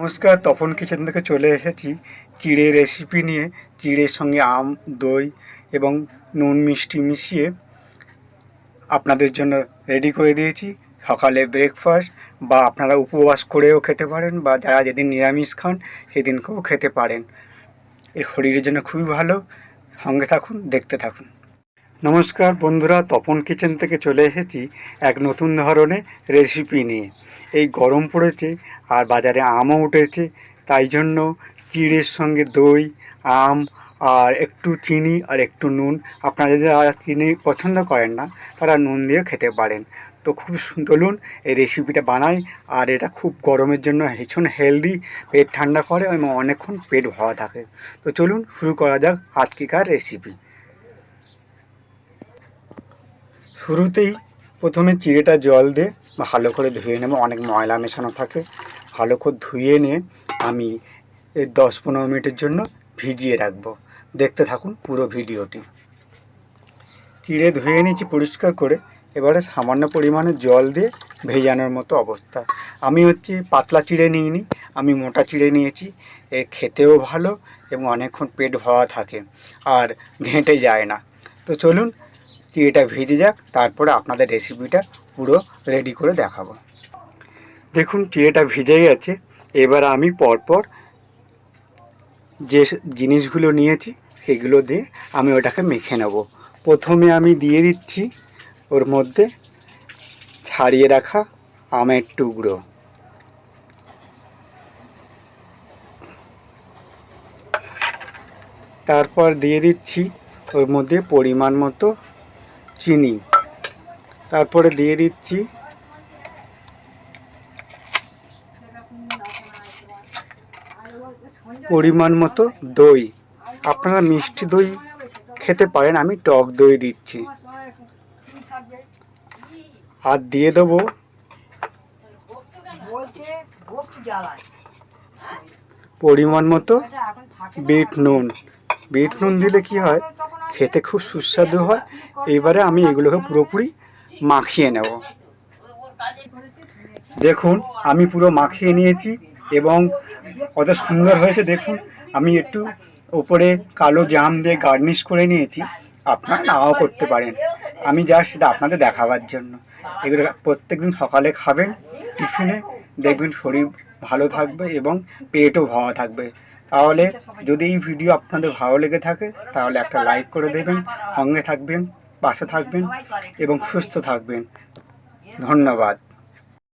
নমস্কার, তপন কিচেন থেকে চলে এসেছি চিড়ে রেসিপি নিয়ে। চিড়ের সঙ্গে আম, দই এবং নুন মিষ্টি মিশিয়ে আপনাদের জন্য রেডি করে দিয়েছি সকালে ব্রেকফাস্ট, বা আপনারা উপবাস করেও খেতে পারেন, বা যারা যেদিন নিরামিষ খান সেদিনকেও খেতে পারেন। এর শরীরের জন্য খুবই ভালো। সঙ্গে থাকুন, দেখতে থাকুন। নমস্কার বন্ধুরা, তপন কিচেন থেকে চলে এসেছি এক নতুন ধরনের রেসিপি নিয়ে। এই গরম পড়েছে আর বাজারে আমও উঠেছে, তাই জন্য চিড়ের সঙ্গে দই, আম আর একটু চিনি আর একটু নুন, আপনারা যদি চিনি পছন্দ করেন না তারা নুন দিয়েও খেতে পারেন। তো খুব চলুন এই রেসিপিটা বানাই। আর এটা খুব গরমের জন্য ভীষণ হেলদি, পেট ঠান্ডা করে এবং অনেকক্ষণ পেট ভরা থাকে। তো চলুন শুরু করা যাক আজকেকার রেসিপি। শুরুতেই প্রথমে চিড়েটা জল দিয়ে ভালো করে ধুয়ে নেব, অনেক ময়লা মেশানো থাকে। ভালো করে ধুয়ে নিয়ে আমি 10-15 মিনিটের জন্য ভিজিয়ে রাখবো। দেখতে থাকুন পুরো ভিডিওটি। চিড়ে ধুয়ে নিয়েছি পরিষ্কার করে, এবারে সামান্য পরিমাণে জল দিয়ে ভেজানোর মতো অবস্থা। আমি পাতলা চিড়ে নিইনি, আমি মোটা চিড়ে নিয়েছি। এ খেতেও ভালো এবং অনেকক্ষণ পেট ভরা থাকে আর ঘেঁটে যায় না। তো চলুন চিড়েটা ভেজে যাক, তারপরে আপনাদের রেসিপিটা পুরো রেডি করে দেখাবো। দেখুন চিড়েটা ভিজে গেছে। এবার আমি পরপর যে জিনিসগুলো নিয়েছি সেগুলো দিয়ে আমি ওটাকে মেখে নেব। প্রথমে আমি দিয়ে দিচ্ছি ওর মধ্যে ছাড়িয়ে রাখা আমের টুকরো, তারপর দিয়ে দিচ্ছি ওর মধ্যে পরিমাণ মতো চিনি, তারপরে দিয়ে দিচ্ছি পরিমাণ মতো দই। আপনারা মিষ্টি দই খেতে পারেন, আমি টক দই দিচ্ছি। আর দিয়ে দেবো পরিমাণ মতো বিট নুন। বিট নুন দিলে কি হয়, খেতে খুব সুস্বাদু হয়। এবারে আমি এগুলোকে পুরোপুরি মাখিয়ে নেব। দেখুন আমি পুরো মাখিয়ে নিয়েছি এবং কত সুন্দর হয়েছে দেখুন। আমি একটু উপরে কালো জাম দিয়ে গার্নিশ করে নিয়েছি, আপনারা নাও করতে পারেন। আমি জাস্ট সেটা আপনাদের দেখাবার জন্য। এগুলো প্রত্যেকদিন সকালে খাবেন টিফিনে, দেখবেন শরীর ভালো থাকবে এবং পেটও ভরা থাকবে। তাহলে যদি এই ভিডিও আপনাদের ভালো লেগে থাকে তাহলে একটা লাইক করে দেবেন, সঙ্গে থাকবেন, পাশে থাকবেন এবং সুস্থ থাকবেন। ধন্যবাদ।